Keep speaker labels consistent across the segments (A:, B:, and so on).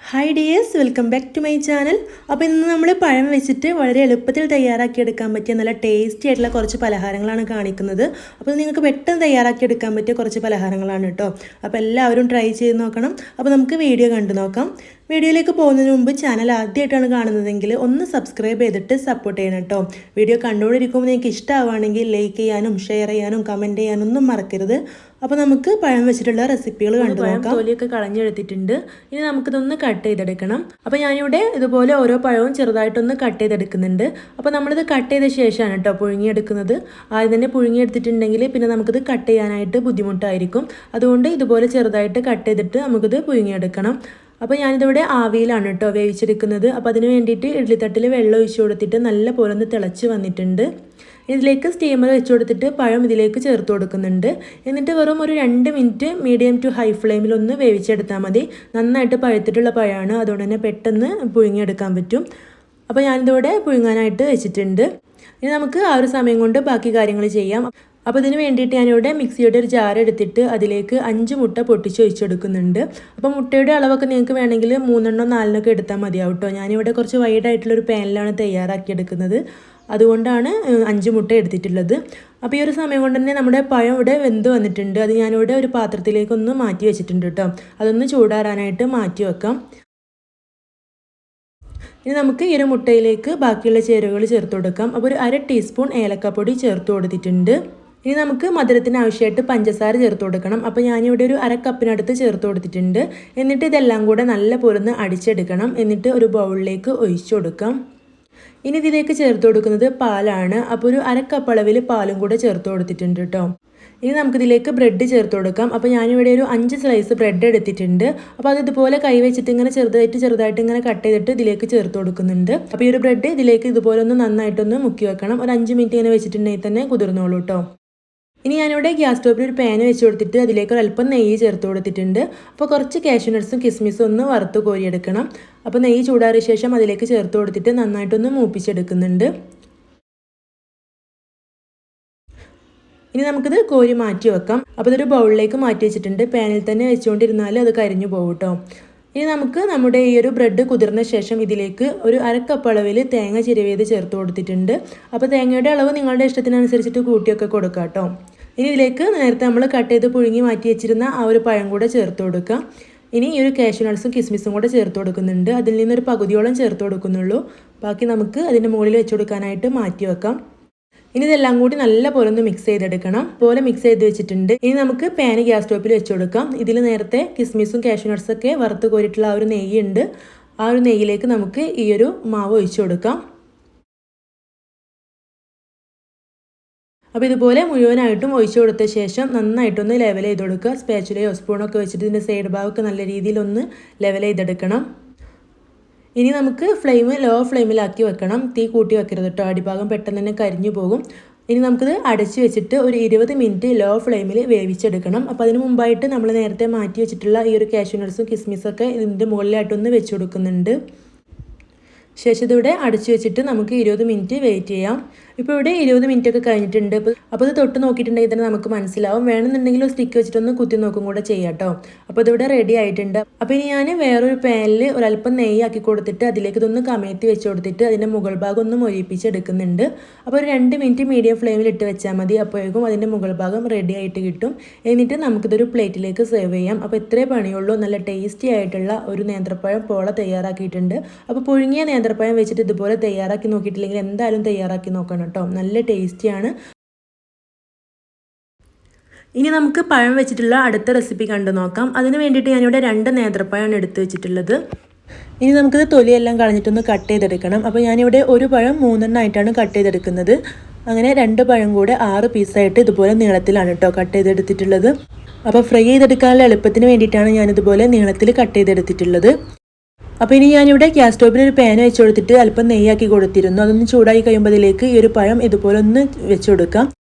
A: Hi dears, welcome back to my channel. അപ്പോൾ ഇന്ന് നമ്മൾ പഴം വെച്ചിട്ട് വളരെ എളുപ്പത്തിൽ തയ്യാറാക്കിയെടുക്കാൻ പറ്റിയ നല്ല ടേസ്റ്റി ആയിട്ടുള്ള കുറച്ച് പലഹാരങ്ങളാണ് കാണിക്കുന്നത്. അപ്പോൾ നിങ്ങൾക്ക് പെട്ടെന്ന് തയ്യാറാക്കിയെടുക്കാൻ പറ്റിയ കുറച്ച് പലഹാരങ്ങളാണ് കേട്ടോ. അപ്പോൾ എല്ലാവരും ട്രൈ ചെയ്ത് നോക്കണം. അപ്പോൾ നമുക്ക് വീഡിയോ കണ്ടു നോക്കാം. വീഡിയോയിലേക്ക് പോകുന്നതിന് മുമ്പ് ചാനൽ ആദ്യമായിട്ടാണ് കാണുന്നതെങ്കിൽ ഒന്ന് സബ്സ്ക്രൈബ് ചെയ്തിട്ട് സപ്പോർട്ട് ചെയ്യണം കേട്ടോ. വീഡിയോ കണ്ടുകൊണ്ടിരിക്കുമ്പോൾ നിങ്ങൾക്ക് ഇഷ്ടമാവുകയാണെങ്കിൽ ലൈക്ക് ചെയ്യാനും ഷെയർ ചെയ്യാനും കമൻറ്റ് ചെയ്യാനും ഒന്നും മറക്കരുത്. അപ്പോൾ നമുക്ക് പഴം വെച്ചിട്ടുള്ള റെസിപ്പികൾ കണ്ടു നോക്കാം. തൊലിയൊക്കെ കളഞ്ഞെടുത്തിട്ടുണ്ട്. ഇനി നമുക്കിതൊന്ന് കട്ട് ചെയ്തെടുക്കണം. അപ്പോൾ ഞാനിവിടെ ഇതുപോലെ ഓരോ പഴവും ചെറുതായിട്ടൊന്ന് കട്ട് ചെയ്തെടുക്കുന്നുണ്ട്. അപ്പോൾ നമ്മളിത് കട്ട് ചെയ്ത ശേഷമാണ് കേട്ടോ പുഴുങ്ങിയെടുക്കുന്നത്. ആദ്യം തന്നെ പുഴുങ്ങിയെടുത്തിട്ടുണ്ടെങ്കിൽ പിന്നെ നമുക്കിത് കട്ട് ചെയ്യാനായിട്ട് ബുദ്ധിമുട്ടായിരിക്കും. അതുകൊണ്ട് ഇതുപോലെ ചെറുതായിട്ട് കട്ട് ചെയ്തിട്ട് നമുക്കിത് പുഴുങ്ങിയെടുക്കണം. അപ്പോൾ ഞാനിതിവിടെ ആവിയിലാണ് കേട്ടോ വേവിച്ചെടുക്കുന്നത്. അപ്പോൾ അതിന് വേണ്ടിയിട്ട് ഇഡ്ഡലിത്തട്ടിൽ വെള്ളം ഒഴിച്ച് കൊടുത്തിട്ട് നല്ല പോലെ ഒന്ന് തിളച്ച് വന്നിട്ടുണ്ട്. ഇതിലേക്ക് സ്റ്റീമർ വെച്ച് കൊടുത്തിട്ട് പഴം ഇതിലേക്ക് ചേർത്ത് കൊടുക്കുന്നുണ്ട്. എന്നിട്ട് വെറും ഒരു 2 മിനിറ്റ് മീഡിയം ടു ഹൈ ഫ്ലെയിമിൽ ഒന്ന് വേവിച്ചെടുത്താൽ മതി. നന്നായിട്ട് പഴുത്തിട്ടുള്ള പഴമാണ്, അതുകൊണ്ട് തന്നെ പെട്ടെന്ന് പുഴുങ്ങിയെടുക്കാൻ പറ്റും. അപ്പോൾ ഞാനിതിവിടെ പുഴുങ്ങാനായിട്ട് വെച്ചിട്ടുണ്ട്. ഇനി നമുക്ക് ആ ഒരു സമയം കൊണ്ട് ബാക്കി കാര്യങ്ങൾ ചെയ്യാം. അപ്പോൾ ഇതിന് വേണ്ടിയിട്ട് ഞാനിവിടെ മിക്സിയുടെ ഒരു ജാർ എടുത്തിട്ട് അതിലേക്ക് 5 മുട്ട പൊട്ടിച്ച് ഒഴിച്ചെടുക്കുന്നുണ്ട്. അപ്പോൾ മുട്ടയുടെ അളവൊക്കെ നിങ്ങൾക്ക് വേണമെങ്കിൽ 3 4 എടുത്താൽ മതിയാവും കേട്ടോ. ഞാനിവിടെ കുറച്ച് വൈഡായിട്ടുള്ളൊരു പാനിലാണ് തയ്യാറാക്കിയെടുക്കുന്നത്. അതുകൊണ്ടാണ് 5 മുട്ട എടുത്തിട്ടുള്ളത്. അപ്പോൾ ഈ ഒരു സമയം കൊണ്ട് തന്നെ നമ്മുടെ പഴം ഇവിടെ വെന്ത് വന്നിട്ടുണ്ട്. അത് ഞാനിവിടെ ഒരു പാത്രത്തിലേക്കൊന്ന് മാറ്റി വെച്ചിട്ടുണ്ട് കേട്ടോ. അതൊന്ന് ചൂടാറാനായിട്ട് മാറ്റി വെക്കാം. ഇനി നമുക്ക് ഈ ഒരു മുട്ടയിലേക്ക് ബാക്കിയുള്ള ചേരുവകൾ ചേർത്ത് കൊടുക്കാം. അപ്പോൾ ഒരു 1/2 ടീസ്പൂൺ ഏലക്കപ്പൊടി ചേർത്ത് കൊടുത്തിട്ടുണ്ട്. ഇനി നമുക്ക് മധുരത്തിന് ആവശ്യമായിട്ട് പഞ്ചസാര ചേർത്ത് കൊടുക്കണം. അപ്പോൾ ഞാനിവിടെ ഒരു 1/2 കപ്പിനടുത്ത് ചേർത്ത് കൊടുത്തിട്ടുണ്ട്. എന്നിട്ട് ഇതെല്ലാം കൂടെ നല്ല പോലെ അടിച്ചെടുക്കണം. എന്നിട്ട് ഒരു ബൗളിലേക്ക് ഒഴിച്ചു കൊടുക്കാം. ഇനി ഇതിലേക്ക് ചേർത്ത് കൊടുക്കുന്നത് പാലാണ്. അപ്പോൾ ഒരു 1/2 കപ്പ് അളവിൽ പാലും കൂടെ ചേർത്ത് കൊടുത്തിട്ടുണ്ട് കേട്ടോ. ഇനി നമുക്കിതിലേക്ക് ബ്രെഡ് ചേർത്ത് കൊടുക്കാം. അപ്പോൾ ഞാനിവിടെ ഒരു 5 സ്ലൈസ് ബ്രെഡ് എടുത്തിട്ടുണ്ട്. അപ്പോൾ അത് ഇതുപോലെ കൈ വെച്ചിട്ട് ഇങ്ങനെ ചെറുതായിട്ട് ഇങ്ങനെ കട്ട് ചെയ്തിട്ട് ഇതിലേക്ക് ചേർത്ത് കൊടുക്കുന്നുണ്ട്. അപ്പോൾ ഈ ഒരു ബ്രെഡ് ഇതിലേക്ക് ഇതുപോലെ ഒന്ന് നന്നായിട്ടൊന്ന് മുക്കി വെക്കണം. ഒരു 5 മിനിറ്റ് ഇങ്ങനെ വെച്ചിട്ടുണ്ടെങ്കിൽ തന്നെ കുതിർന്നോളൂ കേട്ടോ. ഇനി ഞാനിവിടെ ഗ്യാസ് സ്റ്റോപ്പിൽ ഒരു പാൻ വെച്ച് കൊടുത്തിട്ട് അതിലേക്ക് ഒരല്പം നെയ്യ് ചേർത്ത് കൊടുത്തിട്ടുണ്ട്. അപ്പോൾ കുറച്ച് കാഷ്യൂ നട്ട്സും കിസ്മിസും ഒന്ന് വറുത്ത് കോരിയെടുക്കണം. അപ്പോൾ നെയ്യ് ചൂടാറിയ ശേഷം അതിലേക്ക് ചേർത്ത് കൊടുത്തിട്ട് നന്നായിട്ടൊന്ന് മൂപ്പിച്ചെടുക്കുന്നുണ്ട്. ഇനി നമുക്കിത് കോരി മാറ്റി വെക്കാം. അപ്പോൾ ഇതൊരു ബൗളിലേക്ക് മാറ്റി വെച്ചിട്ടുണ്ട്. പാനിൽ തന്നെ വെച്ചുകൊണ്ടിരുന്നാൽ അത് കരിഞ്ഞു പോകും കേട്ടോ. ഇനി നമുക്ക് നമ്മുടെ ഈ ഒരു ബ്രെഡ് കുതിർന്ന ശേഷം ഇതിലേക്ക് ഒരു 1/2 കപ്പ് അളവിൽ തേങ്ങ ചിരവിയത് ചേർത്ത് കൊടുത്തിട്ടുണ്ട്. അപ്പോൾ തേങ്ങയുടെ അളവ് നിങ്ങളുടെ ഇഷ്ടത്തിനനുസരിച്ചിട്ട് കൂട്ടിയൊക്കെ കൊടുക്കാം കേട്ടോ. ഇനി ഇതിലേക്ക് നേരത്തെ നമ്മൾ കട്ട് ചെയ്ത് പുഴുങ്ങി മാറ്റി വെച്ചിരുന്ന ആ ഒരു പഴം കൂടെ ചേർത്ത് കൊടുക്കുക. ഇനി ഈ ഒരു കാഷ്യൂ നട്ട്സും കിസ്മിസും കൂടെ ചേർത്ത് കൊടുക്കുന്നുണ്ട്. അതിൽ നിന്നൊരു പകുതിയോളം ചേർത്ത് കൊടുക്കുന്നുള്ളൂ. ബാക്കി നമുക്ക് അതിൻ്റെ മുകളിൽ വെച്ച് കൊടുക്കാനായിട്ട് മാറ്റി വെക്കാം. ഇനി ഇതെല്ലാം കൂടി നല്ല പോലെ ഒന്ന് മിക്സ് ചെയ്തെടുക്കണം. പോലെ മിക്സ് ചെയ്ത് വെച്ചിട്ടുണ്ട്. ഇനി നമുക്ക് പാന് ഗ്യാസ് സ്റ്റോപ്പിൽ വെച്ച് കൊടുക്കാം. ഇതിൽ നേരത്തെ കിസ്മിസും കാഷ്യൂ നട്ട്സൊക്കെ വറുത്ത് കോരിയിട്ടുള്ള ആ ഒരു നെയ്യുണ്ട്. ആ ഒരു നെയ്യിലേക്ക് നമുക്ക് ഈ ഒരു മാവ് ഒഴിച്ചു കൊടുക്കാം. അപ്പോൾ ഇതുപോലെ മുഴുവനായിട്ടും ഒഴിച്ചു കൊടുത്ത ശേഷം നന്നായിട്ടൊന്ന് ലെവൽ ചെയ്ത് കൊടുക്കുക. സ്പാച്ചുലയോ സ്പൂണൊക്കെ വെച്ചിട്ട് ഇതിൻ്റെ സൈഡ് ഭാഗമൊക്കെ നല്ല രീതിയിലൊന്ന് ലെവൽ ചെയ്തെടുക്കണം. ഇനി നമുക്ക് ഫ്ലെയിം ലോ ഫ്ലെയിമിലാക്കി വെക്കണം. തീ കൂട്ടി വെക്കരുത് കേട്ടോ, അടിഭാഗം പെട്ടെന്ന് തന്നെ കരിഞ്ഞു പോകും. ഇനി നമുക്കിത് അടച്ച് വെച്ചിട്ട് ഒരു 20 മിനിറ്റ് ലോ ഫ്ലെയിമിൽ വേവിച്ചെടുക്കണം. അപ്പോൾ അതിന് മുമ്പായിട്ട് നമ്മൾ നേരത്തെ മാറ്റി വെച്ചിട്ടുള്ള ഈ ഒരു കാഷ്യൂ നട്ട്സും കിസ്മിസൊക്കെ ഇതിൻ്റെ മുകളിലായിട്ടൊന്ന് വെച്ച് കൊടുക്കുന്നുണ്ട്. ശേഷം ഇതിവിടെ അടച്ചു വെച്ചിട്ട് നമുക്ക് 20 മിനിറ്റ് വെയിറ്റ് ചെയ്യാം. ഇപ്പോൾ ഇവിടെ 20 മിനിറ്റ് ഒക്കെ കഴിഞ്ഞിട്ടുണ്ട്. അപ്പോൾ ഇത് തൊട്ട് നോക്കിയിട്ടുണ്ടെങ്കിൽ തന്നെ നമുക്ക് മനസ്സിലാവും. വേണമെന്നുണ്ടെങ്കിൽ സ്റ്റിക്ക് വെച്ചിട്ടൊന്ന് കുത്തി നോക്കും കൂടെ ചെയ്യാം കേട്ടോ. അപ്പോൾ ഇതിവിടെ റെഡി ആയിട്ടുണ്ട്. അപ്പോൾ ഇനി ഞാൻ വേറൊരു പാനിൽ ഒരല്പം നെയ്യ് ആക്കി കൊടുത്തിട്ട് അതിലേക്ക് ഇതൊന്ന് കമഴ്ത്തി വെച്ച് കൊടുത്തിട്ട് അതിൻ്റെ മുകൾ ഭാഗം ഒന്ന് മൊരിപ്പിച്ചെടുക്കുന്നുണ്ട്. അപ്പോൾ ഒരു 2 മിനിറ്റ് മീഡിയം ഫ്ലെയിമിൽ ഇട്ട് വെച്ചാൽ മതി. അപ്പോഴേക്കും അതിൻ്റെ മുകൾ ഭാഗം റെഡി ആയിട്ട് കിട്ടും. എന്നിട്ട് നമുക്കിതൊരു പ്ലേറ്റിലേക്ക് സെർവ് ചെയ്യാം. അപ്പോൾ ഇത്രേ പണിയുള്ളൂ. നല്ല ടേസ്റ്റി ആയിട്ടുള്ള ഒരു നേന്ത്രപ്പഴം പോള തയ്യാറാക്കിയിട്ടുണ്ട്. അപ്പോൾ പുഴുങ്ങിയ നേന്ത്രപ്പഴം വെച്ചിട്ട് ഇതുപോലെ തയ്യാറാക്കി നോക്കിയിട്ടില്ലെങ്കിൽ എന്തായാലും തയ്യാറാക്കി നോക്കണം കേട്ടോ. നല്ല ടേസ്റ്റിയാണ്. ഇനി നമുക്ക് പഴം വെച്ചിട്ടുള്ള അടുത്ത റെസിപ്പി കണ്ടു നോക്കാം. അതിന് വേണ്ടിയിട്ട് ഞാനിവിടെ 2 നേന്ത്രപ്പഴമാണ് എടുത്ത് വെച്ചിട്ടുള്ളത്. ഇനി നമുക്കിത് തൊലിയെല്ലാം കളഞ്ഞിട്ടൊന്ന് കട്ട് ചെയ്തെടുക്കണം. അപ്പോൾ ഞാനിവിടെ ഒരു പഴം 3 ആയിട്ടാണ് കട്ട് ചെയ്തെടുക്കുന്നത്. അങ്ങനെ 2 പഴം കൂടെ 6 പീസായിട്ട് ഇതുപോലെ നീളത്തിലാണ് കേട്ടോ കട്ട് ചെയ്തെടുത്തിട്ടുള്ളത്. അപ്പോൾ ഫ്രൈ ചെയ്തെടുക്കാനുള്ള എളുപ്പത്തിന് വേണ്ടിയിട്ടാണ് ഞാനിതുപോലെ നീളത്തിൽ കട്ട് ചെയ്തെടുത്തിട്ടുള്ളത്. അപ്പോൾ ഇനി ഞാനിവിടെ ഗ്യാസ് സ്റ്റോപ്പിൽ ഒരു പാൻ വെച്ച് കൊടുത്തിട്ട് അല്പം നെയ്യാക്കി കൊടുത്തിരുന്നു. അതൊന്ന് ചൂടായി കഴിയുമ്പോൾ അതിലേക്ക് ഈ ഒരു പഴം ഇതുപോലെ ഒന്ന് വെച്ച് കൊടുക്കാം.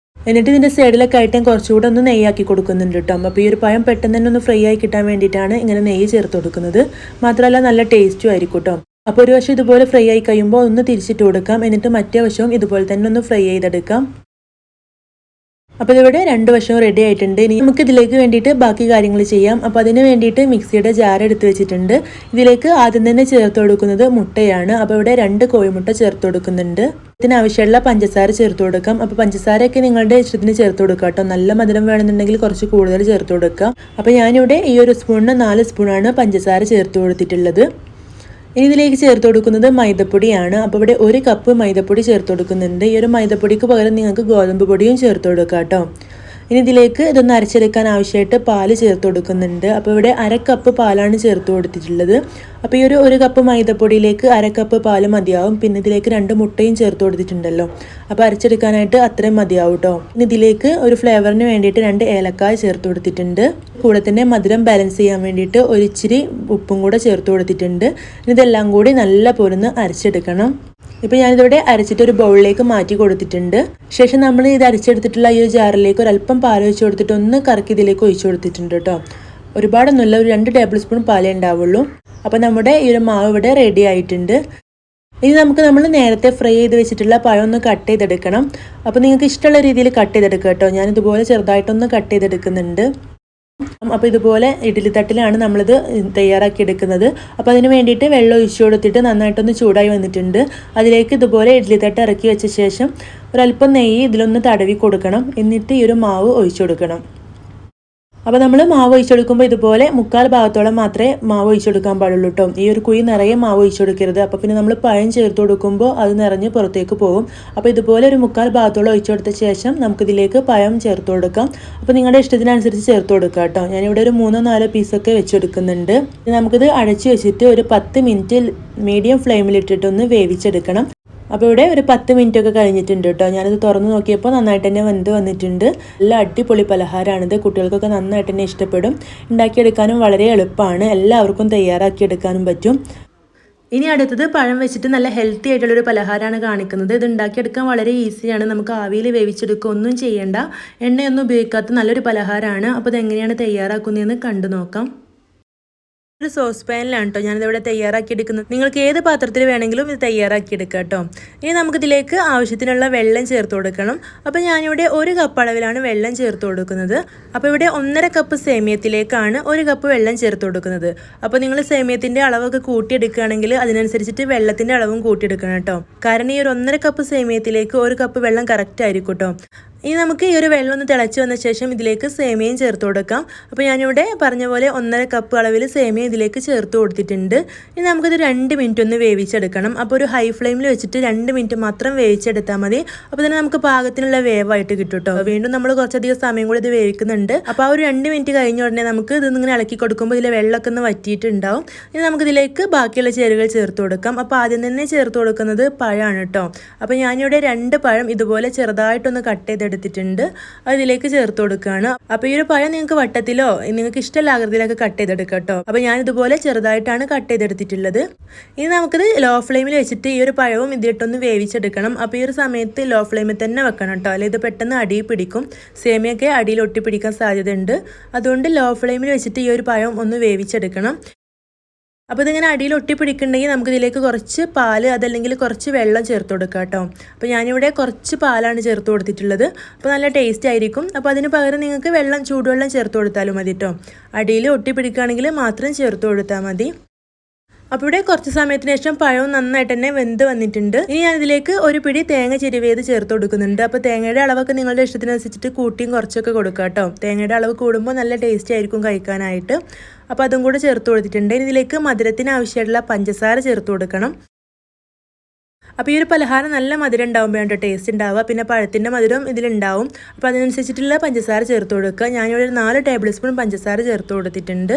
A: എന്നിട്ട് ഇതിൻ്റെ സൈഡിലൊക്കെ ആയിട്ട് ഞാൻ കുറച്ചുകൂടെ ഒന്ന് നെയ്യാക്കി കൊടുക്കുന്നുണ്ട് കേട്ടോ. അപ്പോൾ ഈ ഒരു പഴം പെട്ടെന്ന് തന്നെ ഒന്ന് ഫ്രൈ ആയി കിട്ടാൻ വേണ്ടിയിട്ടാണ് ഇങ്ങനെ നെയ്യ് ചേർത്ത് കൊടുക്കുന്നത്. മാത്രമല്ല നല്ല ടേസ്റ്റും ആയിരിക്കും കേട്ടോ. അപ്പോൾ ഒരു വശം ഇതുപോലെ ഫ്രൈ ആയി കഴിയുമ്പോൾ ഒന്ന് തിരിച്ചിട്ട് കൊടുക്കാം. എന്നിട്ട് മറ്റേ വശവും ഇതുപോലെ തന്നെ ഒന്ന് ഫ്രൈ ചെയ്തെടുക്കാം. അപ്പോൾ ഇതിവിടെ രണ്ട് വശവും റെഡി ആയിട്ടുണ്ട്. ഇനി നമുക്ക് ഇതിലേക്ക് വേണ്ടിയിട്ട് ബാക്കി കാര്യങ്ങൾ ചെയ്യാം. അപ്പോൾ അതിന് വേണ്ടിയിട്ട് മിക്സിയുടെ ജാർ എടുത്ത് വെച്ചിട്ടുണ്ട്. ഇതിലേക്ക് ആദ്യം തന്നെ ചേർത്ത് കൊടുക്കുന്നത് മുട്ടയാണ്. അപ്പോൾ ഇവിടെ 2 കോഴിമുട്ട ചേർത്ത് കൊടുക്കുന്നുണ്ട്. ഇതിനാവശ്യമുള്ള പഞ്ചസാര ചേർത്ത് കൊടുക്കാം. അപ്പോൾ പഞ്ചസാരയൊക്കെ നിങ്ങളുടെ ഇഷ്ടത്തിന് ചേർത്ത് കൊടുക്കാം കേട്ടോ. നല്ല മധുരം വേണമെന്നുണ്ടെങ്കിൽ കുറച്ച് കൂടുതൽ ചേർത്ത് കൊടുക്കാം. അപ്പോൾ ഞാനിവിടെ ഈ ഒരു സ്പൂണിന് 4 സ്പൂണാണ് പഞ്ചസാര ചേർത്ത് കൊടുത്തിട്ടുള്ളത്. ഇനി ഇതിലേക്ക് ചേർത്ത് കൊടുക്കുന്നത് മൈദപ്പൊടിയാണ്. അപ്പോൾ ഇവിടെ 1 കപ്പ് മൈദപ്പൊടി ചേർത്ത് കൊടുക്കുന്നുണ്ട്. ഈ ഒരു മൈദപ്പൊടിക്ക് പകരം നിങ്ങൾക്ക് ഗോതമ്പ് പൊടിയും ചേർത്ത് കൊടുക്കാം കേട്ടോ. ഇനി ഇതിലേക്ക് ഇതൊന്ന് അരച്ചെടുക്കാൻ ആവശ്യമായിട്ട് പാല് ചേർത്ത് കൊടുക്കുന്നുണ്ട്. അപ്പോൾ ഇവിടെ 1/2 കപ്പ് പാലാണ് ചേർത്ത് കൊടുത്തിട്ടുള്ളത്. അപ്പോൾ ഈ ഒരു 1 കപ്പ് മൈദപ്പൊടിയിലേക്ക് 1/2 കപ്പ് പാല് മതിയാവും. പിന്നെ ഇതിലേക്ക് 2 മുട്ടയും ചേർത്ത് കൊടുത്തിട്ടുണ്ടല്ലോ. അപ്പോൾ അരച്ചെടുക്കാനായിട്ട് അത്രയും മതിയാവും കേട്ടോ. ഇനി ഇതിലേക്ക് ഒരു ഫ്ലേവറിന് വേണ്ടിയിട്ട് 2 ഏലക്കായ ചേർത്ത് കൊടുത്തിട്ടുണ്ട്. കൂടെ തന്നെ മധുരം ബാലൻസ് ചെയ്യാൻ വേണ്ടിയിട്ട് ഒരിച്ചിരി ഉപ്പും കൂടെ ചേർത്ത് കൊടുത്തിട്ടുണ്ട്. ഇതെല്ലാം കൂടി നല്ല പോലെ അരച്ചെടുക്കണം. ഇപ്പോൾ ഞാനിതിവിടെ അരച്ചിട്ട് ഒരു ബൗളിലേക്ക് മാറ്റി കൊടുത്തിട്ടുണ്ട്. ശേഷം നമ്മൾ ഇത് അരച്ചെടുത്തിട്ടുള്ള ഈ ഒരു ജാറിലേക്ക് ഒരല്പം പാൽ ഒഴിച്ച് കൊടുത്തിട്ട് ഒന്ന് കറക്കി ഇതിലേക്ക് ഒഴിച്ചു കൊടുത്തിട്ടുണ്ട് കേട്ടോ. ഒരുപാടൊന്നുമില്ല, ഒരു 2 ടേബിൾ സ്പൂൺ പാലേ ഉണ്ടാവുള്ളൂ. അപ്പോൾ നമ്മുടെ ഈ ഒരു മാവ് ഇവിടെ റെഡി ആയിട്ടുണ്ട്. ഇനി നമ്മൾ നേരത്തെ ഫ്രൈ ചെയ്ത് വെച്ചിട്ടുള്ള പഴം ഒന്ന് കട്ട് ചെയ്തെടുക്കണം. അപ്പോൾ നിങ്ങൾക്ക് ഇഷ്ടമുള്ള രീതിയിൽ കട്ട് ചെയ്തെടുക്കുക കേട്ടോ. ഞാനിതുപോലെ ചെറുതായിട്ടൊന്ന് കട്ട് ചെയ്തെടുക്കുന്നുണ്ട്. അപ്പോൾ ഇതുപോലെ ഇഡ്ഡലി തട്ടിലാണ് നമ്മളിത് തയ്യാറാക്കി എടുക്കുന്നത്. അപ്പോൾ അതിന് വേണ്ടിയിട്ട് വെള്ളം ഒഴിച്ചു കൊടുത്തിട്ട് നന്നായിട്ടൊന്ന് ചൂടായി വന്നിട്ടുണ്ട്. അതിലേക്ക് ഇതുപോലെ ഇഡ്ഡലി തട്ട് ഇറക്കി വെച്ച ശേഷം ഒരല്പം നെയ്യ് ഇതിലൊന്ന് തടവി കൊടുക്കണം. എന്നിട്ട് ഈ ഒരു മാവ് ഒഴിച്ചു കൊടുക്കണം. അപ്പോൾ നമ്മൾ മാവ് ഒഴിച്ചെടുക്കുമ്പോൾ ഇതുപോലെ 1/4 ഭാഗത്തോളം മാത്രമേ മാവ് ഒഴിച്ചെടുക്കാൻ പാടുള്ളൂ കേട്ടോ. ഈ ഒരു കുഴി നിറയെ മാവ് ഒഴിച്ചെടുക്കരുത്. അപ്പോൾ പിന്നെ നമ്മൾ പഴം ചേർത്ത് കൊടുക്കുമ്പോൾ അത് നിറഞ്ഞ് പുറത്തേക്ക് പോകും. അപ്പോൾ ഇതുപോലെ ഒരു 1/4 ഭാഗത്തോളം ഒഴിച്ചെടുത്ത ശേഷം നമുക്കിതിലേക്ക് പഴം ചേർത്ത് കൊടുക്കാം. അപ്പോൾ നിങ്ങളുടെ ഇഷ്ടത്തിനനുസരിച്ച് ചേർത്ത് കൊടുക്കുക കേട്ടോ. ഞാനിവിടെ ഒരു 3-4 പീസൊക്കെ വെച്ചെടുക്കുന്നുണ്ട്. നമുക്കിത് അടച്ചു വെച്ചിട്ട് ഒരു 10 മിനിറ്റ് മീഡിയം ഫ്ലെയിമിലിട്ടിട്ടൊന്ന് വേവിച്ചെടുക്കണം. അപ്പോൾ ഇവിടെ ഒരു 10 മിനിറ്റ് ഒക്കെ കഴിഞ്ഞിട്ടുണ്ട് കേട്ടോ. ഞാനിത് തുറന്ന് നോക്കിയപ്പോൾ നന്നായിട്ട് തന്നെ വെന്ത് വന്നിട്ടുണ്ട്. നല്ല അടിപൊളി പലഹാരമാണിത്. കുട്ടികൾക്കൊക്കെ നന്നായിട്ട് തന്നെ ഇഷ്ടപ്പെടും. ഉണ്ടാക്കിയെടുക്കാനും വളരെ എളുപ്പമാണ്. എല്ലാവർക്കും തയ്യാറാക്കിയെടുക്കാനും പറ്റും. ഇനി അടുത്തത് പഴം വെച്ചിട്ട് നല്ല ഹെൽത്തി ആയിട്ടുള്ളൊരു പലഹാരമാണ് കാണിക്കുന്നത്. ഇത് ഉണ്ടാക്കിയെടുക്കാൻ വളരെ ഈസിയാണ്. നമുക്ക് ആവിയിൽ വേവിച്ചെടുക്കുക ഒന്നും ചെയ്യേണ്ട. എണ്ണയൊന്നും ഉപയോഗിക്കാത്ത നല്ലൊരു പലഹാരമാണ്. അപ്പോൾ ഇതെങ്ങനെയാണ് തയ്യാറാക്കുന്നതെന്ന് കണ്ടു നോക്കാം. ഒരു സോസ് പാനിലാണ് കേട്ടോ ഞാനിതിവിടെ തയ്യാറാക്കി എടുക്കുന്നത്. നിങ്ങൾക്ക് ഏത് പാത്രത്തിൽ വേണമെങ്കിലും ഇത് തയ്യാറാക്കി എടുക്കാം കേട്ടോ. ഇനി നമുക്കിതിലേക്ക് ആവശ്യത്തിനുള്ള വെള്ളം ചേർത്ത് കൊടുക്കണം. അപ്പോൾ ഞാനിവിടെ 1 കപ്പ് അളവിലാണ് വെള്ളം ചേർത്ത് കൊടുക്കുന്നത്. അപ്പോൾ ഇവിടെ 1.5 കപ്പ് സേമിയത്തിലേക്കാണ് 1 കപ്പ് വെള്ളം ചേർത്ത് കൊടുക്കുന്നത്. അപ്പോൾ നിങ്ങൾ സേമിയത്തിൻ്റെ അളവൊക്കെ കൂട്ടിയെടുക്കുകയാണെങ്കിൽ അതിനനുസരിച്ചിട്ട് വെള്ളത്തിൻ്റെ അളവും കൂട്ടിയെടുക്കണം കേട്ടോ. കാരണം ഈ ഒരു 1.5 കപ്പ് സേമിയത്തിലേക്ക് 1 കപ്പ് വെള്ളം കറക്റ്റ് ആയിരിക്കും കേട്ടോ. ഇനി നമുക്ക് ഈ ഒരു വെള്ളം ഒന്ന് തിളച്ച് വന്ന ശേഷം ഇതിലേക്ക് സേമിയയും ചേർത്ത് കൊടുക്കാം. അപ്പോൾ ഞാനിവിടെ പറഞ്ഞ പോലെ 1.5 കപ്പ് അളവിൽ സേമിയ ഇതിലേക്ക് ചേർത്ത് കൊടുത്തിട്ടുണ്ട്. ഇനി നമുക്കിത് 2 മിനിറ്റ് ഒന്ന് വേവിച്ചെടുക്കണം. അപ്പോൾ ഒരു ഹൈ ഫ്ലെയിമിൽ വെച്ചിട്ട് 2 മിനിറ്റ് മാത്രം വേവിച്ചെടുത്താൽ മതി. അപ്പോൾ തന്നെ നമുക്ക് പാകത്തിനുള്ള വേവായിട്ട് കിട്ടും കേട്ടോ. വീണ്ടും നമ്മൾ കുറച്ചധികം സമയം കൂടി ഇത് വേവിക്കുന്നുണ്ട്. അപ്പോൾ ആ ഒരു 2 മിനിറ്റ് കഴിഞ്ഞ ഉടനെ നമുക്ക് ഇതിങ്ങനെ ഇളക്കി കൊടുക്കുമ്പോൾ ഇതിലെ വെള്ളമൊക്കെ ഒന്ന് വറ്റിയിട്ടുണ്ടാവും. ഇനി നമുക്കിതിലേക്ക് ബാക്കിയുള്ള ചേരുവകൾ ചേർത്ത് കൊടുക്കാം. അപ്പോൾ ആദ്യം തന്നെ ചേർത്ത് കൊടുക്കുന്നത് പഴമാണ് കേട്ടോ. അപ്പോൾ ഞാനിവിടെ 2 പഴം ഇതുപോലെ ചെറുതായിട്ടൊന്ന് കട്ട് ചെയ്തെടുത്തിട്ടുണ്ട്. അതിലേക്ക് ചേർത്ത് കൊടുക്കുകയാണ്. അപ്പോൾ ഈ ഒരു പഴം നിങ്ങൾക്ക് വട്ടത്തിലോ നിങ്ങൾക്ക് ഇഷ്ടമുള്ള ആകൃതിയിലൊക്കെ കട്ട് ചെയ്തെടുക്കാം കേട്ടോ. അപ്പോൾ ഞാനിതുപോലെ ചെറുതായിട്ടാണ് കട്ട് ചെയ്തെടുത്തിട്ടുള്ളത്. ഇനി നമുക്കിത് ലോ ഫ്ലെയിമിൽ വെച്ചിട്ട് ഈ ഒരു പഴവും ഇതിലിട്ടൊന്ന് വേവിച്ചെടുക്കണം. അപ്പോൾ ഈ ഒരു സമയത്ത് ലോ ഫ്ലെയിമിൽ തന്നെ വെക്കണം കേട്ടോ. അല്ലെങ്കിൽ ഇത് പെട്ടെന്ന് അടിയിൽ പിടിക്കും. സേമിയൊക്കെ അടിയിൽ ഒട്ടിപ്പിടിക്കാൻ സാധ്യതയുണ്ട്. അതുകൊണ്ട് ലോ ഫ്ലെയിമിൽ വെച്ചിട്ട് ഈ ഒരു പഴം ഒന്ന് വേവിച്ചെടുക്കണം. അപ്പോൾ ഇതിങ്ങനെ അടിയിൽ ഒട്ടിപ്പിടിക്കുന്നുണ്ടെങ്കിൽ നമുക്കിതിലേക്ക് കുറച്ച് പാല് അതല്ലെങ്കിൽ കുറച്ച് വെള്ളം ചേർത്ത് കൊടുക്കാം കേട്ടോ. അപ്പോൾ ഞാനിവിടെ കുറച്ച് പാലാണ് ചേർത്ത് കൊടുത്തിട്ടുള്ളത്. അപ്പോൾ നല്ല ടേസ്റ്റ് ആയിരിക്കും. അപ്പോൾ അതിന് പകരം നിങ്ങൾക്ക് ചൂടുവെള്ളം ചേർത്ത് കൊടുത്താലും മതി കേട്ടോ. അടിയിൽ ഒട്ടിപ്പിടിക്കുകയാണെങ്കിൽ മാത്രം ചേർത്ത് കൊടുത്താൽ മതി. അപ്പോൾ ഇവിടെ കുറച്ച് സമയത്തിന് ശേഷം പഴവും നന്നായിട്ട് തന്നെ വെന്ത് വന്നിട്ടുണ്ട്. ഇനി ഞാൻ ഇതിലേക്ക് ഒരു പിടി തേങ്ങ ചിരവിയത് ചേർത്ത് കൊടുക്കുന്നുണ്ട്. അപ്പോൾ തേങ്ങയുടെ അളവൊക്കെ നിങ്ങളുടെ ഇഷ്ടത്തിനനുസരിച്ചിട്ട് കൂട്ടിയും കുറച്ചൊക്കെ കൊടുക്കുക കേട്ടോ. തേങ്ങയുടെ അളവ് കൂടുമ്പോൾ നല്ല ടേസ്റ്റ് ആയിരിക്കും കഴിക്കാനായിട്ട്. അപ്പോൾ അതും കൂടെ ചേർത്ത് കൊടുത്തിട്ടുണ്ട്. ഇനി ഇതിലേക്ക് മധുരത്തിന് ആവശ്യമായിട്ടുള്ള പഞ്ചസാര ചേർത്ത് കൊടുക്കണം. അപ്പോൾ ഈ ഒരു പലഹാരം നല്ല മധുരം ഉണ്ടാകുമ്പോഴാണ് ടേസ്റ്റ് ഉണ്ടാവുക. പിന്നെ പഴത്തിൻ്റെ മധുരം ഇതിലുണ്ടാവും. അപ്പോൾ അതിനനുസരിച്ചിട്ടുള്ള പഞ്ചസാര ചേർത്ത് കൊടുക്കുക. ഞാനിവിടെ 4 ടേബിൾ സ്പൂൺ പഞ്ചസാര ചേർത്ത് കൊടുത്തിട്ടുണ്ട്.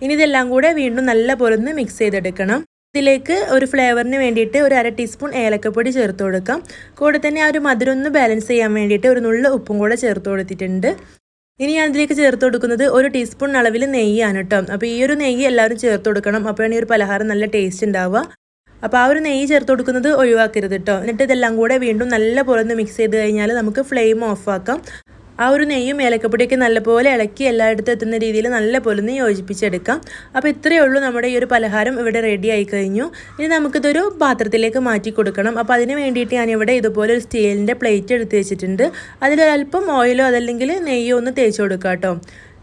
A: ഇനി ഇതെല്ലാം കൂടെ വീണ്ടും നല്ല പോലെ ഒന്ന് മിക്സ് ചെയ്തെടുക്കണം. ഇതിലേക്ക് ഒരു ഫ്ലേവറിന് വേണ്ടിയിട്ട് ഒരു 1/2 ടീസ്പൂൺ ഏലക്കപ്പൊടി ചേർത്ത് കൊടുക്കാം. കൂടെ തന്നെ ആ ഒരു മധുരം ഒന്ന് ബാലൻസ് ചെയ്യാൻ വേണ്ടിയിട്ട് ഒരു നുള്ള് ഉപ്പും കൂടെ ചേർത്ത് കൊടുത്തിട്ടുണ്ട്. ഇനി ഞാൻ ഇതിലേക്ക് ചേർത്ത് കൊടുക്കുന്നത് 1 ടീസ്പൂൺ അളവിൽ നെയ്യാണ് കേട്ടോ. അപ്പോൾ ഈ ഒരു നെയ്യ് എല്ലാവരും ചേർത്ത് കൊടുക്കണം. അപ്പോഴാണ് ഈ ഒരു പലഹാരം നല്ല ടേസ്റ്റ് ഉണ്ടാവുക. അപ്പോൾ ആ ഒരു നെയ്യ് ചേർത്ത് കൊടുക്കുന്നത് ഒഴിവാക്കരുത് കേട്ടോ. എന്നിട്ട് ഇതെല്ലാം കൂടെ വീണ്ടും നല്ല പോലെ ഒന്ന് മിക്സ് ചെയ്ത് കഴിഞ്ഞാൽ നമുക്ക് ഫ്ലെയിം ഓഫ് ആക്കാം. ആ ഒരു നെയ്യും ഏലക്കപ്പൊടിയൊക്കെ നല്ലപോലെ ഇളക്കി എല്ലായിടത്തും എത്തുന്ന രീതിയിൽ നല്ലപോലെ ഒന്ന് യോജിപ്പിച്ചെടുക്കാം. അപ്പോൾ ഇത്രയേ ഉള്ളൂ, നമ്മുടെ ഈ ഒരു പലഹാരം ഇവിടെ റെഡി ആയി കഴിഞ്ഞു. ഇനി നമുക്കിതൊരു പാത്രത്തിലേക്ക് മാറ്റി കൊടുക്കണം. അപ്പോൾ അതിന് വേണ്ടിയിട്ട് ഞാനിവിടെ ഇതുപോലെ ഒരു സ്റ്റീലിൻ്റെ പ്ലേറ്റ് എടുത്ത് വെച്ചിട്ടുണ്ട്. അതിലൊരല്പം ഓയിലോ അതല്ലെങ്കിൽ നെയ്യോ ഒന്ന് തേച്ച് കൊടുക്കാം കേട്ടോ.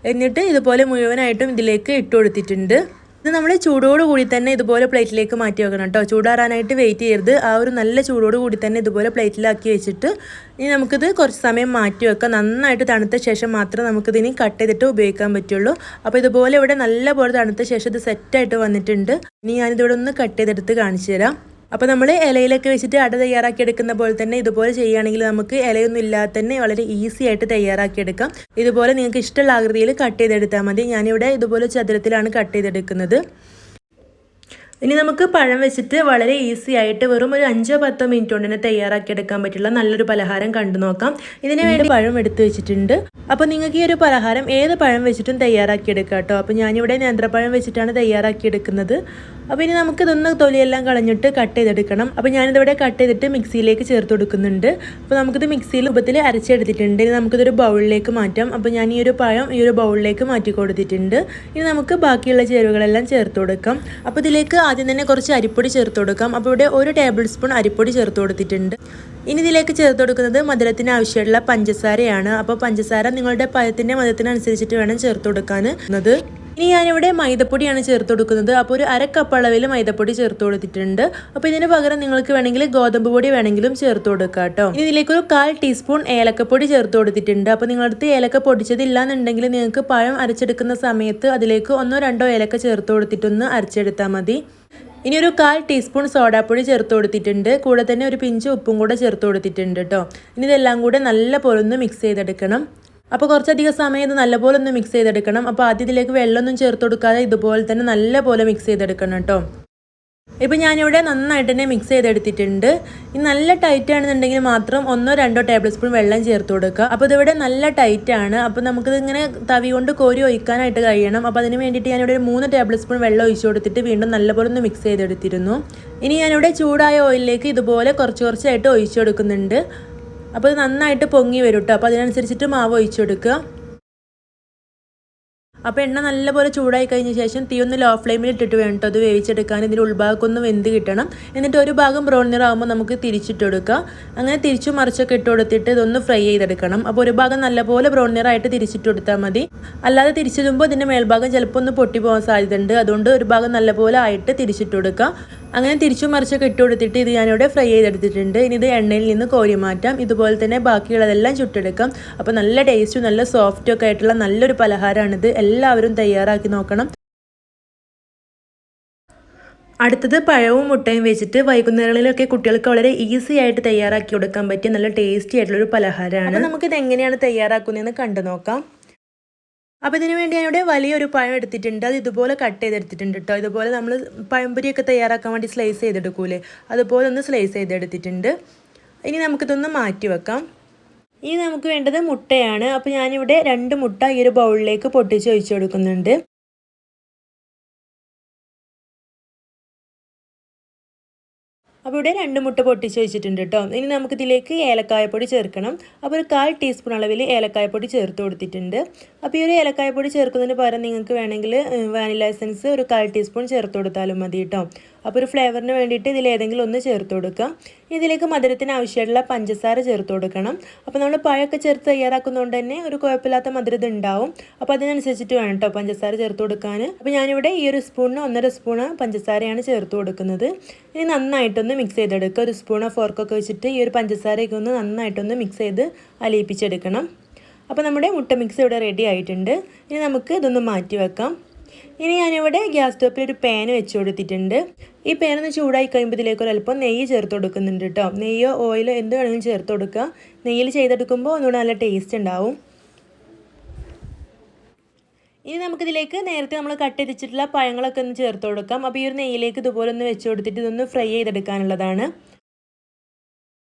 A: എന്നിട്ട് ഇതുപോലെ മുഴുവനായിട്ടും ഇതിലേക്ക് ഇട്ട് കൊടുത്തിട്ടുണ്ട്. ഇത് നമ്മൾ ചൂടോട് കൂടി തന്നെ ഇതുപോലെ പ്ലേറ്റിലേക്ക് മാറ്റി വെക്കണം കേട്ടോ. ചൂടാറാനായിട്ട് വെയിറ്റ് ചെയ്യരുത്. ആ ഒരു നല്ല ചൂടോട് കൂടി തന്നെ ഇതുപോലെ പ്ലേറ്റിലാക്കി വെച്ചിട്ട് ഇനി നമുക്കിത് കുറച്ച് സമയം മാറ്റി വെക്കാം. നന്നായിട്ട് തണുത്ത ശേഷം മാത്രമേ നമുക്കിതിനി കട്ട് ചെയ്തിട്ട് ഉപയോഗിക്കാൻ പറ്റുള്ളൂ. അപ്പോൾ ഇതുപോലെ ഇവിടെ നല്ലപോലെ തണുത്ത ശേഷം ഇത് സെറ്റായിട്ട് വന്നിട്ടുണ്ട്. ഇനി ഞാനിതിവിടെ ഒന്ന് കട്ട് ചെയ്തെടുത്ത് കാണിച്ചു തരാം. അപ്പോൾ നമ്മൾ ഇലയിലൊക്കെ വെച്ചിട്ട് അട തയ്യാറാക്കി എടുക്കുന്ന പോലെ തന്നെ ഇതുപോലെ ചെയ്യുകയാണെങ്കിൽ നമുക്ക് ഇലയൊന്നും ഇല്ലാതെ തന്നെ വളരെ ഈസി ആയിട്ട് തയ്യാറാക്കിയെടുക്കാം. ഇതുപോലെ നിങ്ങൾക്ക് ഇഷ്ടമുള്ള ആകൃതിയിൽ കട്ട് ചെയ്തെടുത്താൽ മതി. ഞാനിവിടെ ഇതുപോലെ ചതുരത്തിലാണ് കട്ട് ചെയ്തെടുക്കുന്നത്. ഇനി നമുക്ക് പഴം വെച്ചിട്ട് വളരെ ഈസി ആയിട്ട് വെറും ഒരു 5-10 മിനിറ്റ് കൊണ്ട് തന്നെ തയ്യാറാക്കിയെടുക്കാൻ പറ്റുള്ള നല്ലൊരു പലഹാരം കണ്ടു നോക്കാം. ഇതിന് വേണ്ടി പഴം എടുത്ത് വെച്ചിട്ടുണ്ട്. അപ്പോൾ നിങ്ങൾക്ക് ഈ ഒരു പലഹാരം ഏത് പഴം വെച്ചിട്ടും തയ്യാറാക്കിയെടുക്കാം കേട്ടോ. അപ്പോൾ ഞാനിവിടെ നേന്ത്രപ്പഴം വെച്ചിട്ടാണ് തയ്യാറാക്കിയെടുക്കുന്നത്. അപ്പോൾ ഇനി നമുക്കിതൊന്ന് തൊലിയെല്ലാം കളഞ്ഞിട്ട് കട്ട് ചെയ്തെടുക്കണം. അപ്പോൾ ഞാനിതിവിടെ കട്ട് ചെയ്തിട്ട് മിക്സിയിലേക്ക് ചേർത്ത് കൊടുക്കുന്നുണ്ട്. അപ്പോൾ നമുക്കിത് മിക്സിയിൽ രൂപത്തിൽ അരച്ചെടുത്തിട്ടുണ്ട്. ഇനി നമുക്കിതൊരു ബൗളിലേക്ക് മാറ്റാം. അപ്പോൾ ഞാൻ ഈ ഒരു പഴം ഈ ഒരു ബൗളിലേക്ക് മാറ്റി കൊടുത്തിട്ടുണ്ട്. ഇനി നമുക്ക് ബാക്കിയുള്ള ചേരുവകളെല്ലാം ചേർത്ത് കൊടുക്കാം. അപ്പോൾ ഇതിലേക്ക് ആദ്യം തന്നെ കുറച്ച് അരിപ്പൊടി ചേർത്ത് കൊടുക്കാം. അപ്പോൾ ഇവിടെ 1 ടേബിൾ സ്പൂൺ അരിപ്പൊടി ചേർത്ത് കൊടുത്തിട്ടുണ്ട്. ഇനി ഇതിലേക്ക് ചേർത്ത് കൊടുക്കുന്നത് മധുരത്തിന് ആവശ്യമുള്ള പഞ്ചസാരയാണ്. അപ്പോൾ പഞ്ചസാര നിങ്ങളുടെ പഴത്തിൻ്റെ മധുരത്തിനനുസരിച്ചിട്ട് വേണം ചേർത്ത് കൊടുക്കാൻ. ഇനി ഞാനിവിടെ മൈദപ്പൊടിയാണ് ചേർത്ത് കൊടുക്കുന്നത്. അപ്പോൾ ഒരു 1/2 കപ്പ് അളവിൽ മൈദപ്പൊടി ചേർത്ത് കൊടുത്തിട്ടുണ്ട്. അപ്പോൾ ഇതിന് പകരം നിങ്ങൾക്ക് വേണമെങ്കിൽ ഗോതമ്പ് പൊടി വേണമെങ്കിലും ചേർത്ത് കൊടുക്കാം കേട്ടോ. ഇനി ഇതിലേക്ക് ഒരു 1/4 ടീസ്പൂൺ ഏലക്കപ്പൊടി ചേർത്ത് കൊടുത്തിട്ടുണ്ട്. അപ്പോൾ നിങ്ങളടുത്ത് ഏലക്ക പൊടിച്ചതില്ല എന്നുണ്ടെങ്കിൽ നിങ്ങൾക്ക് പഴം അരച്ചെടുക്കുന്ന സമയത്ത് അതിലേക്ക് 1-2 ഏലക്ക ചേർത്ത് കൊടുത്തിട്ടൊന്ന് അരച്ചെടുത്താൽ മതി. ഇനി ഒരു 1/4 ടീസ്പൂൺ സോഡാപ്പൊടി ചേർത്ത് കൊടുത്തിട്ടുണ്ട്. കൂടെ തന്നെ ഒരു പിഞ്ച് ഉപ്പും കൂടെ ചേർത്ത് കൊടുത്തിട്ടുണ്ട് കേട്ടോ. ഇനി ഇതെല്ലാം കൂടെ നല്ല പോലെ ഒന്ന് മിക്സ് ചെയ്തെടുക്കണം. അപ്പോൾ കുറച്ചധികം സമയം ഇത് നല്ലപോലെ ഒന്ന് മിക്സ് ചെയ്തെടുക്കണം. അപ്പോൾ ആദ്യം ഇതിലേക്ക് വെള്ളമൊന്നും ചേർത്ത് കൊടുക്കാതെ ഇതുപോലെ തന്നെ നല്ലപോലെ മിക്സ് ചെയ്തെടുക്കണം കേട്ടോ. ഇപ്പോൾ ഞാനിവിടെ നന്നായിട്ട് തന്നെ മിക്സ് ചെയ്തെടുത്തിട്ടുണ്ട്. ഇനി നല്ല ടൈറ്റ് ആണെന്നുണ്ടെങ്കിൽ മാത്രം 1-2 ടേബിൾ സ്പൂൺ വെള്ളം ചേർത്ത് കൊടുക്കുക. അപ്പോൾ ഇതിവിടെ നല്ല ടൈറ്റാണ്. അപ്പോൾ നമുക്കിതിങ്ങനെ തവി കൊണ്ട് കോരി ഒഴിക്കാനായിട്ട് കഴിയണം. അപ്പോൾ അതിന് വേണ്ടിയിട്ട് ഞാനിവിടെ ഒരു 3 ടേബിൾ സ്പൂൺ വെള്ളം ഒഴിച്ചു കൊടുത്തിട്ട് വീണ്ടും നല്ലപോലെ ഒന്ന് മിക്സ് ചെയ്തെടുത്തിരുന്നു. ഇനി ഞാനിവിടെ ചൂടായ ഓയിലിലേക്ക് ഇതുപോലെ കുറച്ചായിട്ട് ഒഴിച്ചു കൊടുക്കുന്നുണ്ട്. അപ്പോൾ ഇത് നന്നായിട്ട് പൊങ്ങി വരും കേട്ടോ. അപ്പോൾ അതിനനുസരിച്ചിട്ട് മാവ് ഒഴിച്ചു കൊടുക്കുക. അപ്പോൾ എണ്ണ നല്ലപോലെ ചൂടായി കഴിഞ്ഞ ശേഷം തീ ഒന്ന് ലോ ഫ്ലെയിമിൽ ഇട്ടിട്ട് വേണം കേട്ടോ അത് വേവിച്ചെടുക്കാൻ. ഇതിൻ്റെ ഉൾഭാഗമൊക്കെ ഒന്ന് വെന്ത് കിട്ടണം. എന്നിട്ട് ഒരു ഭാഗം ബ്രൗൺ നിറാകുമ്പോൾ നമുക്ക് തിരിച്ചിട്ട് കൊടുക്കുക. അങ്ങനെ തിരിച്ചു മറിച്ചൊക്കെ ഇട്ട് കൊടുത്തിട്ട് ഇതൊന്ന് ഫ്രൈ ചെയ്തെടുക്കണം. അപ്പോൾ ഒരു ഭാഗം നല്ലപോലെ ബ്രൗൺ നിറായിട്ട് തിരിച്ചിട്ട് കൊടുത്താൽ മതി. അല്ലാതെ തിരിച്ചിടുമ്പോൾ ഇതിൻ്റെ മേൽഭാഗം ചിലപ്പോൾ ഒന്ന് പൊട്ടി പോകാൻ സാധ്യതയുണ്ട്. അതുകൊണ്ട് ഒരു ഭാഗം നല്ലപോലെ ആയിട്ട് തിരിച്ചിട്ട് കൊടുക്കുക. അങ്ങനെ തിരിച്ചു മറിച്ചൊക്കെ ഇട്ട് കൊടുത്തിട്ട് ഇത് ഞാനിവിടെ ഫ്രൈ ചെയ്തെടുത്തിട്ടുണ്ട്. ഇനി ഇത് എണ്ണയിൽ നിന്ന് കോരി മാറ്റാം. ഇതുപോലെ തന്നെ ബാക്കിയുള്ളതെല്ലാം ചുട്ടെടുക്കാം. അപ്പോൾ നല്ല ടേസ്റ്റും നല്ല സോഫ്റ്റും ഒക്കെ ആയിട്ടുള്ള നല്ലൊരു പലഹാരമാണിത്. എല്ലാവരും തയ്യാറാക്കി നോക്കണം. അടുത്തത് പഴവും മുട്ടയും വെച്ചിട്ട് വൈകുന്നേരങ്ങളിലൊക്കെ കുട്ടികൾക്ക് വളരെ ഈസി ആയിട്ട് തയ്യാറാക്കി കൊടുക്കാൻ പറ്റിയ നല്ല ടേസ്റ്റി ആയിട്ടുള്ളൊരു പലഹാരമാണ്. അപ്പോൾ നമുക്കിത് എങ്ങനെയാണ് തയ്യാറാക്കുന്നതെന്ന് കണ്ടു നോക്കാം. അപ്പോൾ ഇതിന് വേണ്ടി ഞാനിവിടെ വലിയൊരു പഴം എടുത്തിട്ടുണ്ട്. അത് ഇതുപോലെ കട്ട് ചെയ്തെടുത്തിട്ടുണ്ട് കേട്ടോ. ഇതുപോലെ നമ്മൾ പഴംപൊരിയൊക്കെ തയ്യാറാക്കാൻ വേണ്ടി സ്ലൈസ് ചെയ്തെടുക്കൂലേ, അതുപോലെ ഒന്ന് സ്ലൈസ് ചെയ്തെടുത്തിട്ടുണ്ട്. ഇനി നമുക്കിതൊന്ന് മാറ്റി വെക്കാം. ഇനി നമുക്ക് വേണ്ടത് മുട്ടയാണ്. അപ്പോൾ ഞാനിവിടെ 2 മുട്ട ഈ ഒരു ബൗളിലേക്ക് പൊട്ടിച്ച് ഒഴിച്ചു കൊടുക്കുന്നുണ്ട്. അപ്പോൾ ഇവിടെ 2 മുട്ട പൊട്ടിച്ച് വെച്ചിട്ടുണ്ട് കേട്ടോ. ഇനി നമുക്കിതിലേക്ക് ഏലക്കായപ്പൊടി ചേർക്കണം. അപ്പോൾ ഒരു 1/4 ടീസ്പൂൺ അളവിൽ ഏലക്കായപ്പൊടി ചേർത്ത് കൊടുത്തിട്ടുണ്ട്. അപ്പോൾ ഈ ഒരു ഏലക്കായപ്പൊടി ചേർക്കുന്നതിന് പകരം നിങ്ങൾക്ക് വേണമെങ്കിൽ വാനില എസൻസ് ഒരു 1/4 ടീസ്പൂൺ ചേർത്ത് കൊടുത്താലും മതി കേട്ടോ. അപ്പോൾ ഒരു ഫ്ലേവറിന് വേണ്ടിയിട്ട് ഇതിലേതെങ്കിലും ഒന്ന് ചേർത്ത് കൊടുക്കുക. ഇതിലേക്ക് മധുരത്തിന് ആവശ്യമായിട്ടുള്ള പഞ്ചസാര ചേർത്ത് കൊടുക്കണം. അപ്പോൾ നമ്മൾ പഴമൊക്കെ ചേർത്ത് തയ്യാറാക്കുന്നതുകൊണ്ട് തന്നെ ഒരു കുഴപ്പമില്ലാത്ത മധുരം ഉണ്ടാവും. അപ്പോൾ അതിനനുസരിച്ചിട്ട് വേണം കേട്ടോ പഞ്ചസാര ചേർത്ത് കൊടുക്കാൻ. അപ്പോൾ ഞാനിവിടെ ഈ ഒരു സ്പൂണിന് 1.5 സ്പൂൺ പഞ്ചസാരയാണ് ചേർത്ത് കൊടുക്കുന്നത്. ഇനി നന്നായിട്ടൊന്ന് മിക്സ് ചെയ്തെടുക്കുക. ഒരു സ്പൂണോ ഫോർക്കൊക്കെ വെച്ചിട്ട് ഈ ഒരു പഞ്ചസാരയൊക്കെ ഒന്ന് നന്നായിട്ടൊന്ന് മിക്സ് ചെയ്ത് അലിയിപ്പിച്ചെടുക്കണം. അപ്പോൾ നമ്മുടെ മുട്ട മിക്സ് ഇവിടെ റെഡി ആയിട്ടുണ്ട്. ഇനി നമുക്ക് ഇതൊന്ന് മാറ്റി വെക്കാം. ഇനി ഞാനിവിടെ ഗ്യാസ് സ്റ്റോപ്പിൽ ഒരു പാൻ വെച്ച് കൊടുത്തിട്ടുണ്ട്. ഈ പാനൊന്ന് ചൂടായി കഴിയുമ്പോൾ ഇതിലേക്ക് ഒരല്പം നെയ്യ് ചേർത്ത് കൊടുക്കുന്നുണ്ട് കേട്ടോ. നെയ്യോ ഓയിലോ എന്ത് വേണമെങ്കിലും ചേർത്ത് കൊടുക്കുക. നെയ്യിൽ ചെയ്തെടുക്കുമ്പോൾ ഒന്നുകൂടെ നല്ല ടേസ്റ്റ് ഉണ്ടാവും. ഇനി നമുക്കിതിലേക്ക് നേരത്തെ നമ്മൾ കട്ട് ചെയ്ത് വെച്ചിട്ടുള്ള പഴങ്ങളൊക്കെ ഒന്ന് ചേർത്ത് കൊടുക്കാം. അപ്പോൾ ഈ ഒരു നെയ്യിലേക്ക് ഇതുപോലെ ഒന്ന് വെച്ച് കൊടുത്തിട്ട് ഇതൊന്ന് ഫ്രൈ ചെയ്തെടുക്കാനുള്ളതാണ്.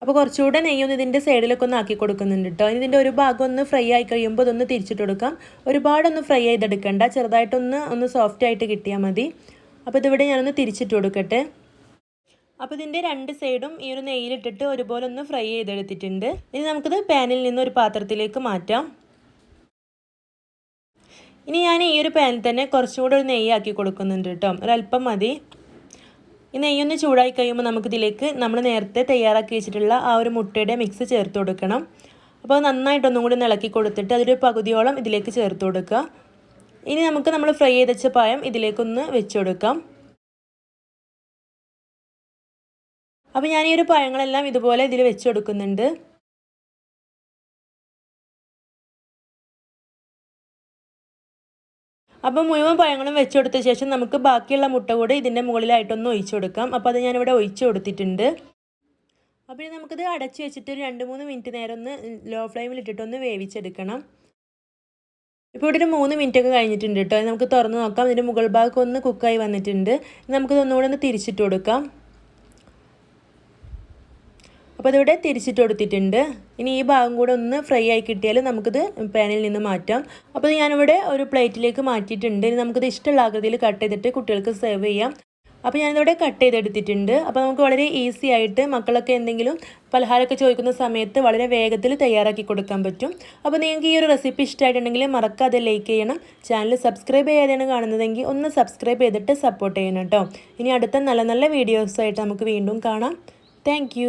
A: അപ്പോൾ കുറച്ചുകൂടെ നെയ്യൊന്ന് ഇതിൻ്റെ സൈഡിലൊക്കെ ഒന്ന് ആക്കി കൊടുക്കുന്നുണ്ട് കേട്ടോ. ഇതിൻ്റെ ഒരു ഭാഗം ഒന്ന് ഫ്രൈ ആയി കഴിയുമ്പോൾ ഇതൊന്ന് തിരിച്ചിട്ട് കൊടുക്കാം. ഒരുപാടൊന്ന് ഫ്രൈ ചെയ്തെടുക്കണ്ട, ചെറുതായിട്ടൊന്ന് സോഫ്റ്റ് ആയിട്ട് കിട്ടിയാൽ മതി. അപ്പോൾ ഇതിവിടെ ഞാനൊന്ന് തിരിച്ചിട്ട് കൊടുക്കട്ടെ. അപ്പോൾ ഇതിൻ്റെ രണ്ട് സൈഡും ഈ ഒരു നെയ്യിലിട്ടിട്ട് ഒരുപോലെ ഒന്ന് ഫ്രൈ ചെയ്തെടുത്തിട്ടുണ്ട്. ഇനി നമുക്കിത് പാനിൽ നിന്ന് ഒരു പാത്രത്തിലേക്ക് മാറ്റാം. ഇനി ഞാൻ ഈ ഒരു പാനിൽ തന്നെ കുറച്ചുകൂടെ ഒരു നെയ്യാക്കി കൊടുക്കുന്നുണ്ട് കേട്ടോ. ഒരല്പം മതി. ഈ നെയ്യൊന്ന് ചൂടായി കഴിയുമ്പോൾ നമുക്കിതിലേക്ക് നമ്മൾ നേരത്തെ തയ്യാറാക്കി വെച്ചിട്ടുള്ള ആ ഒരു മുട്ടയുടെ മിക്സ് ചേർത്ത് കൊടുക്കണം. അപ്പോൾ നന്നായിട്ടൊന്നും കൂടി ഇളക്കി കൊടുത്തിട്ട് അതൊരു പകുതിയോളം ഇതിലേക്ക് ചേർത്ത് കൊടുക്കുക. ഇനി നമുക്ക് നമ്മൾ ഫ്രൈ ചെയ്ത് വെച്ച പഴം ഇതിലേക്കൊന്ന് വെച്ച് കൊടുക്കാം. അപ്പോൾ ഞാൻ ഈ ഒരു പഴങ്ങളെല്ലാം ഇതുപോലെ ഇതിൽ വെച്ച് കൊടുക്കുന്നുണ്ട്. അപ്പോൾ മുഴുവൻ പഴങ്ങളും വെച്ച് കൊടുത്ത ശേഷം നമുക്ക് ബാക്കിയുള്ള മുട്ട കൂടി ഇതിൻ്റെ മുകളിലായിട്ടൊന്ന് ഒഴിച്ചു കൊടുക്കാം. അപ്പോൾ അത് ഞാനിവിടെ ഒഴിച്ച് കൊടുത്തിട്ടുണ്ട്. അപ്പോൾ നമുക്കിത് അടച്ച് വെച്ചിട്ട് ഒരു 2-3 മിനിറ്റ് നേരം ഒന്ന് ലോ ഫ്ലെയിമിൽ ഇട്ടിട്ടൊന്ന് വേവിച്ചെടുക്കണം. ഇപ്പോൾ ഇവിടെ ഒരു 3 മിനിറ്റ് ഒക്കെ കഴിഞ്ഞിട്ടുണ്ട് കേട്ടോ. നമുക്ക് തുറന്ന് നോക്കാം. ഇതിൻ്റെ മുകൾ ഭാഗം ഒന്ന് കുക്കായി വന്നിട്ടുണ്ട്. നമുക്കിതൊന്നുകൂടെ ഒന്ന് തിരിച്ചിട്ട് കൊടുക്കാം. അപ്പോൾ ഇതിവിടെ തിരിച്ചിട്ട് കൊടുത്തിട്ടുണ്ട്. ഇനി ഈ ഭാഗം കൂടെ ഒന്ന് ഫ്രൈ ആയി കിട്ടിയാൽ നമുക്കിത് പാനിൽ നിന്ന് മാറ്റാം. അപ്പോൾ ഞാനിവിടെ ഒരു പ്ലേറ്റിലേക്ക് മാറ്റിയിട്ടുണ്ട്. ഇനി നമുക്കിത് ഇഷ്ടമുള്ള ആകൃതിയിൽ കട്ട് ചെയ്തിട്ട് കുട്ടികൾക്ക് സെർവ് ചെയ്യാം. അപ്പോൾ ഞാനിവിടെ കട്ട് ചെയ്തെടുത്തിട്ടുണ്ട്. അപ്പോൾ നമുക്ക് വളരെ ഈസി ആയിട്ട് മക്കളൊക്കെ എന്തെങ്കിലും പലഹാരമൊക്കെ ചോദിക്കുന്ന സമയത്ത് വളരെ വേഗത്തിൽ തയ്യാറാക്കി കൊടുക്കാൻ പറ്റും. അപ്പോൾ നിങ്ങൾക്ക് ഈ ഒരു റെസിപ്പി ഇഷ്ടമായിട്ടുണ്ടെങ്കിൽ മറക്കാതെ ലൈക്ക് ചെയ്യണം. ചാനൽ സബ്സ്ക്രൈബ് ചെയ്യാതെയാണ് കാണുന്നതെങ്കിൽ ഒന്ന് സബ്സ്ക്രൈബ് ചെയ്തിട്ട് സപ്പോർട്ട് ചെയ്യണം കേട്ടോ. ഇനി അടുത്ത നല്ല നല്ല വീഡിയോസായിട്ട് നമുക്ക് വീണ്ടും കാണാം. താങ്ക്